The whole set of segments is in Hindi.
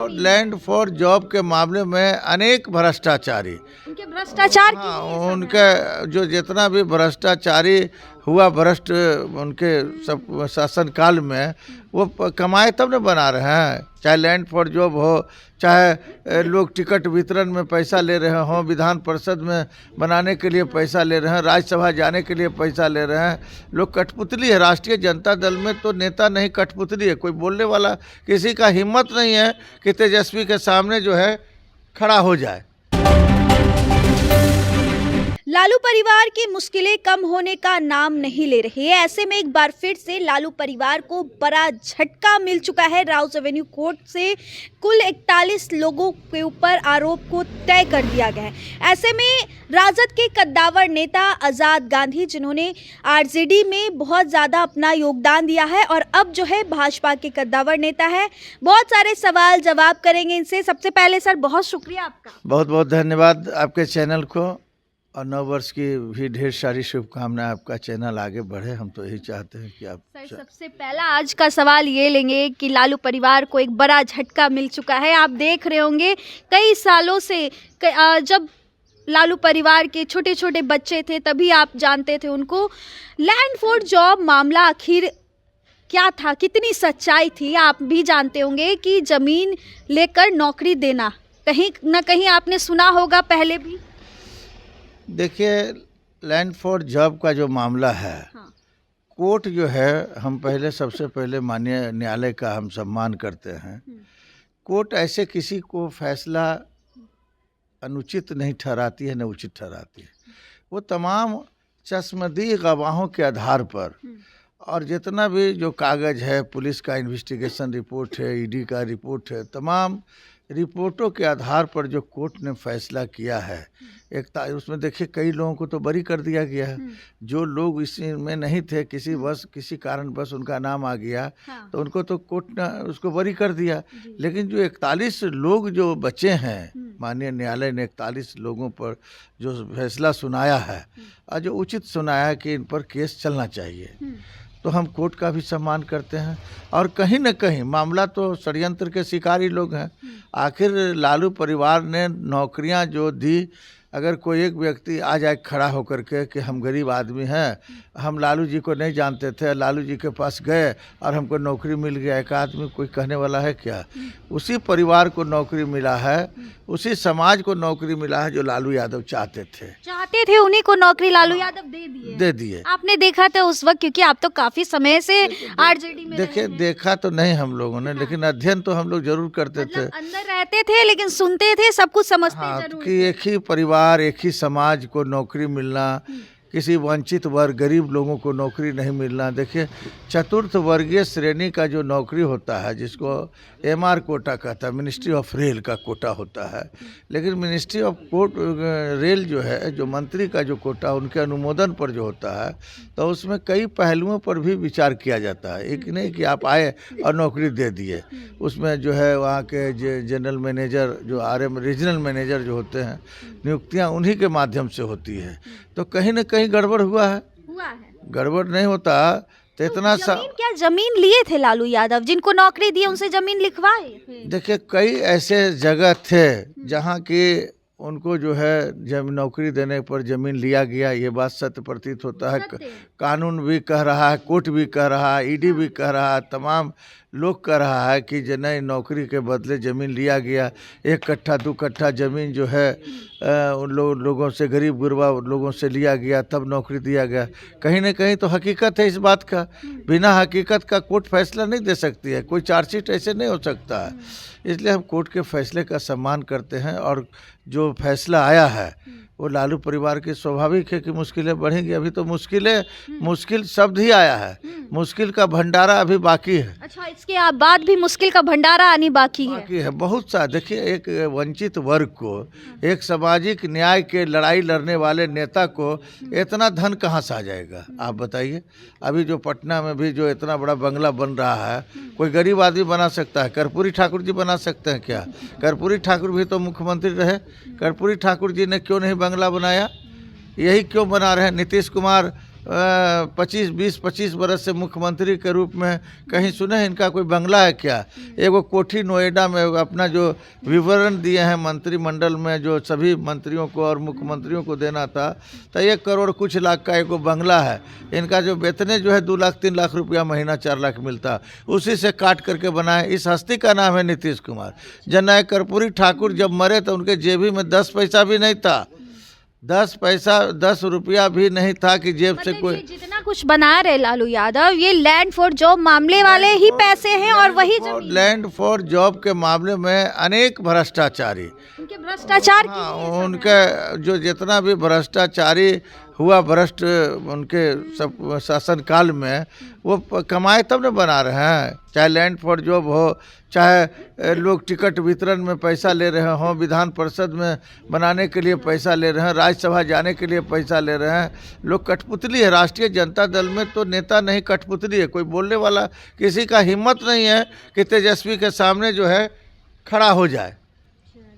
लैंड फॉर जॉब के मामले में अनेक भ्रष्टाचारी, उनके भ्रष्टाचार की उनके जो जितना भी भ्रष्टाचारी हुआ भ्रष्ट उनके सब शासनकाल में, वो कमाए तब न बना रहे हैं। चाहे लैंड फॉर जॉब हो, चाहे लोग टिकट वितरण में पैसा ले रहे हों, विधान परिषद में बनाने के लिए पैसा ले रहे हैं, राज्यसभा जाने के लिए पैसा ले रहे हैं। लोग कठपुतली है। राष्ट्रीय जनता दल में तो नेता नहीं, कठपुतली है। कोई बोलने वाला किसी का हिम्मत नहीं है कि तेजस्वी के सामने जो है खड़ा हो जाए। लालू परिवार की मुश्किलें कम होने का नाम नहीं ले रही है। ऐसे में एक बार फिर से लालू परिवार को बड़ा झटका मिल चुका है। राउस एवेन्यू कोर्ट से कुल 41 लोगों के ऊपर आरोप को तय कर दिया गया है। ऐसे में राजद के कद्दावर नेता आज़ाद गांधी, जिन्होंने आरजेडी में बहुत ज़्यादा अपना योगदान दिया है और अब जो है भाजपा के कद्दावर नेता है, बहुत सारे सवाल जवाब करेंगे इनसे। सबसे पहले सर, बहुत शुक्रिया आपका। बहुत बहुत धन्यवाद आपके चैनल को, और नव वर्ष की भी ढेर सारी शुभकामनाएं। आपका चैनल आगे बढ़े, हम तो यही चाहते हैं कि आप। सर, सबसे पहला आज का सवाल ये लेंगे कि लालू परिवार को एक बड़ा झटका मिल चुका है। आप देख रहे होंगे कई सालों से, जब लालू परिवार के छोटे छोटे बच्चे थे तभी आप जानते थे उनको। लैंड फॉर जॉब मामला आखिर क्या था, कितनी सच्चाई थी, आप भी जानते होंगे कि ज़मीन लेकर नौकरी देना, कहीं ना कहीं आपने सुना होगा पहले भी। देखिए, लैंड फॉर जॉब का जो मामला है, हाँ। कोर्ट जो है, हम पहले सबसे पहले माननीय न्यायालय का हम सम्मान करते हैं। कोर्ट ऐसे किसी को फैसला अनुचित नहीं ठहराती है, न उचित ठहराती है। वो तमाम चश्मदीद गवाहों के आधार पर और जितना भी जो कागज़ है, पुलिस का इन्वेस्टिगेशन रिपोर्ट है, ईडी का रिपोर्ट है, तमाम रिपोर्टों के आधार पर जो कोर्ट ने फैसला किया है, उसमें देखिए कई लोगों को तो बरी कर दिया गया है। जो लोग इसमें नहीं थे, किसी कारणवश उनका नाम आ गया, हाँ। तो उनको तो कोर्ट ने उसको बरी कर दिया। लेकिन जो 41 लोग जो बचे हैं, माननीय न्यायालय ने 41 लोगों पर जो फैसला सुनाया है और जो उचित सुनाया है कि इन पर केस चलना चाहिए, तो हम कोर्ट का भी सम्मान करते हैं। और कहीं न कहीं मामला तो षड्यंत्र के शिकारी लोग हैं। आखिर लालू परिवार ने नौकरियां जो दी, अगर कोई एक व्यक्ति आ जाए खड़ा होकर के कि हम गरीब आदमी हैं, हम लालू जी को नहीं जानते थे, लालू जी के पास गए और हमको नौकरी मिल गया, एक आदमी कोई कहने वाला है क्या? उसी परिवार को नौकरी मिला है, उसी समाज को नौकरी मिला है जो लालू यादव चाहते थे, उन्हीं को नौकरी लालू यादव दे दिए। आपने देखा था उस वक्त, क्योंकि आप तो काफी समय से आरजेडी में देखिए, देखा तो नहीं हम लोगों ने, लेकिन अध्ययन तो हम लोग जरूर करते थे। अंदर रहते थे लेकिन सुनते थे, सब कुछ समझते हाँ, जरूर कि एक ही परिवार, एक ही समाज को नौकरी मिलना, किसी वंचित वर्ग, गरीब लोगों को नौकरी नहीं मिलना। देखिए, चतुर्थ वर्गीय श्रेणी का जो नौकरी होता है, जिसको एमआर कोटा कहता है, मिनिस्ट्री ऑफ रेल का कोटा होता है, लेकिन मिनिस्ट्री ऑफ रेल जो है, जो मंत्री का जो कोटा, उनके अनुमोदन पर जो होता है, तो उसमें कई पहलुओं पर भी विचार किया जाता है। एक नहीं कि आप आए और नौकरी दे दिए। उसमें जो है वहाँ के जनरल मैनेजर, जो आरएम रीजनल मैनेजर जो होते हैं, नियुक्तियाँ उन्हीं के माध्यम से होती है। तो कहीं न कहीं गड़बड़ हुआ है। गड़बड़ नहीं होता तो इतना क्या जमीन लिए थे लालू यादव, जिनको नौकरी दी उनसे जमीन लिखवाए? देखिए, कई ऐसे जगह थे जहाँ की उनको जो है जब नौकरी देने पर जमीन लिया गया, ये बात सत्य प्रतीत होता है। कानून भी कह रहा है, कोर्ट भी कह रहा है, ईडी भी कह रहा है, तमाम लोग कह रहा है कि नई नौकरी के बदले ज़मीन लिया गया। 1 कट्ठा 2 कट्ठा ज़मीन जो है उन लोगों से, गरीब गुरबा लोगों से लिया गया, तब नौकरी दिया गया। कहीं ना कहीं तो हकीकत है इस बात का। बिना हकीकत का कोर्ट फैसला नहीं दे सकती है, कोई चार्जशीट ऐसे नहीं हो सकता है। इसलिए हम कोर्ट के फैसले का सम्मान करते हैं, और जो फैसला आया है वो लालू परिवार की स्वाभाविक है कि मुश्किलें बढ़ेंगी। अभी तो मुश्किल शब्द ही आया है, मुश्किल का भंडारा अभी बाकी है। अच्छा, इसके बाद भी मुश्किल का भंडारा आनी बाकी है बहुत सा। देखिए, एक वंचित वर्ग को, एक सामाजिक न्याय के लड़ाई लड़ने वाले नेता को इतना धन कहाँ से आ जाएगा, आप बताइए। अभी जो पटना में भी जो इतना बड़ा बंगला बन रहा है, कोई गरीब आदमी बना सकता है? कर्पूरी ठाकुर जी बना सकते हैं क्या? कर्पूरी ठाकुर भी तो मुख्यमंत्री रहे। कर्पूरी ठाकुर जी ने क्यों नहीं बंगला बनाया? यही क्यों बना रहे हैं? नीतीश कुमार 20-25 बरस से मुख्यमंत्री के रूप में कहीं सुने इनका कोई बंगला है क्या? एगो कोठी नोएडा में अपना जो विवरण दिए हैं मंत्रिमंडल में जो सभी मंत्रियों को और मुख्यमंत्रियों को देना था, तो 1 करोड़ कुछ लाख का एगो बंगला है। इनका जो वेतने जो है 2 लाख 3 लाख रुपया महीना 4 लाख मिलता, उसी से काट करके बनाए। इस हस्ती का नाम है नीतीश कुमार। जननायक कर्पूरी ठाकुर जब मरे तो उनके जेबी में 10 पैसा भी नहीं था, 10 रुपया भी नहीं था कि जेब से कोई। जितना कुछ बना रहे लालू यादव, ये लैंड फॉर जॉब मामले वाले ही पैसे हैं और वही लैंड फॉर जॉब के मामले में अनेक भ्रष्टाचारी, उनके भ्रष्टाचार उनके जो जितना भी भ्रष्टाचारी हुआ भ्रष्ट उनके सब शासनकाल में, वो कमाए तब न बना रहे हैं। चाहे लैंड फॉर जॉब हो, चाहे लोग टिकट वितरण में पैसा ले रहे हों, विधान परिषद में बनाने के लिए पैसा ले रहे हैं, राज्यसभा जाने के लिए पैसा ले रहे हैं। लोग कठपुतली है। राष्ट्रीय जनता दल में तो नेता नहीं, कठपुतली है। कोई बोलने वाला किसी का हिम्मत नहीं है कि तेजस्वी के सामने जो है खड़ा हो जाए।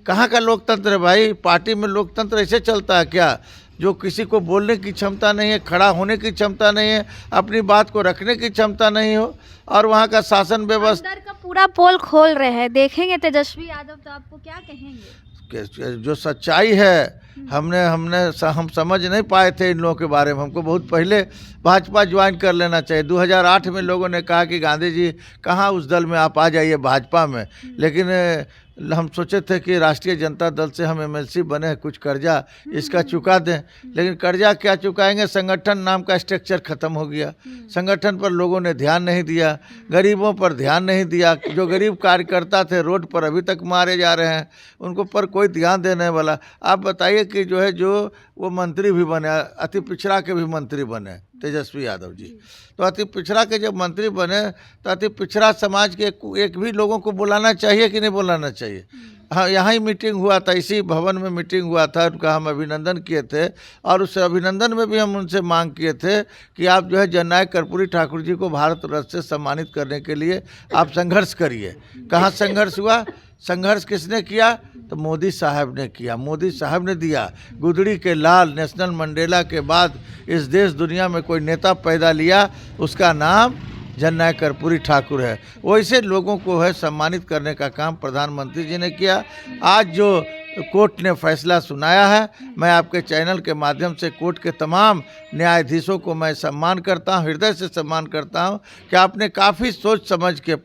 कहाँ का लोकतंत्र है भाई? पार्टी में लोकतंत्र ऐसे चलता है क्या? जो किसी को बोलने की क्षमता नहीं है, खड़ा होने की क्षमता नहीं है, अपनी बात को रखने की क्षमता नहीं हो, और वहाँ का शासन व्यवस्था अंदर का पूरा पोल खोल रहे हैं। देखेंगे तेजस्वी यादव तो आपको क्या कहेंगे? जो सच्चाई है हम समझ नहीं पाए थे इन लोगों के बारे में। हमको बहुत पहले भाजपा ज्वाइन कर लेना चाहिए। 2008 में लोगों ने कहा कि गांधी जी कहाँ उस दल में आप आ जाइए भाजपा में, लेकिन हम सोचे थे कि राष्ट्रीय जनता दल से हम एमएलसी बने, कुछ कर्जा इसका चुका दें, लेकिन कर्जा क्या चुकाएंगे? संगठन नाम का स्ट्रक्चर खत्म हो गया। संगठन पर लोगों ने ध्यान नहीं दिया, गरीबों पर ध्यान नहीं दिया। जो गरीब कार्यकर्ता थे रोड पर अभी तक मारे जा रहे हैं, उनको पर कोई ध्यान देने वाला। आप बताइए कि जो है जो वो मंत्री भी बने, अति पिछड़ा के भी मंत्री बने तेजस्वी यादव जी। तो अति पिछड़ा के जब मंत्री बने तो अति पिछड़ा समाज के एक भी लोगों को बुलाना चाहिए कि नहीं बुलाना चाहिए? हाँ, यहाँ ही मीटिंग हुआ था, इसी भवन में मीटिंग हुआ था, उनका हम अभिनंदन किए थे, और उस अभिनंदन में भी हम उनसे मांग किए थे कि आप जो है जननायक कर्पूरी ठाकुर जी को भारत रत्न से सम्मानित करने के लिए आप संघर्ष करिए। कहाँ संघर्ष हुआ? संघर्ष किसने किया? तो मोदी साहब ने किया, मोदी साहब ने दिया। गुदड़ी के लाल नेशनल मंडेला के बाद इस देश दुनिया में कोई नेता पैदा लिया, उसका नाम जननायक कर्पूरी ठाकुर है। वैसे लोगों को है सम्मानित करने का काम प्रधानमंत्री जी ने किया। आज जो कोर्ट ने फैसला सुनाया है, मैं आपके चैनल के माध्यम से कोर्ट के तमाम न्यायाधीशों को मैं सम्मान करता हूँ, हृदय से सम्मान करता हूँ कि आपने काफ़ी सोच समझ के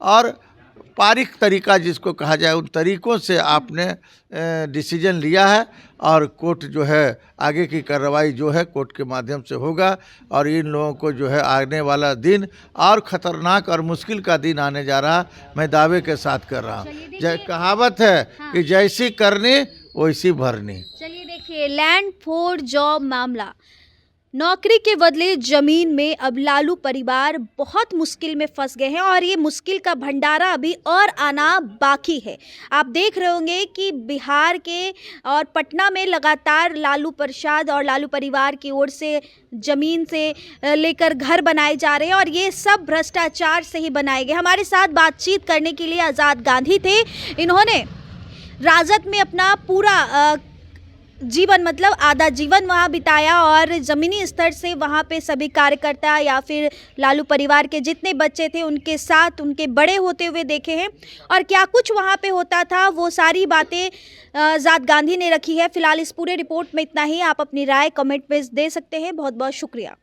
और पारिक तरीका जिसको कहा जाए, उन तरीकों से आपने डिसीजन लिया है, और कोर्ट जो है आगे की कार्रवाई जो है कोर्ट के माध्यम से होगा। और इन लोगों को जो है आने वाला दिन और ख़तरनाक और मुश्किल का दिन आने जा रहा, मैं दावे के साथ कर रहा हूँ। कहावत है कि जैसी करनी वैसी भरनी। चलिए देखिए, लैंड फॉर जॉब मामला, नौकरी के बदले जमीन में अब लालू परिवार बहुत मुश्किल में फंस गए हैं, और ये मुश्किल का भंडारा अभी और आना बाकी है। आप देख रहे होंगे कि बिहार के और पटना में लगातार लालू प्रसाद और लालू परिवार की ओर से जमीन से लेकर घर बनाए जा रहे हैं, और ये सब भ्रष्टाचार से ही बनाए गए। हमारे साथ बातचीत करने के लिए आज़ाद गांधी थे। इन्होंने राजद में अपना पूरा जीवन, मतलब आधा जीवन वहाँ बिताया, और ज़मीनी स्तर से वहाँ पे सभी कार्यकर्ता या फिर लालू परिवार के जितने बच्चे थे उनके साथ उनके बड़े होते हुए देखे हैं, और क्या कुछ वहाँ पे होता था वो सारी बातें आज़ाद गांधी ने रखी है। फिलहाल इस पूरे रिपोर्ट में इतना ही। आप अपनी राय कमेंट में दे सकते हैं। बहुत बहुत शुक्रिया।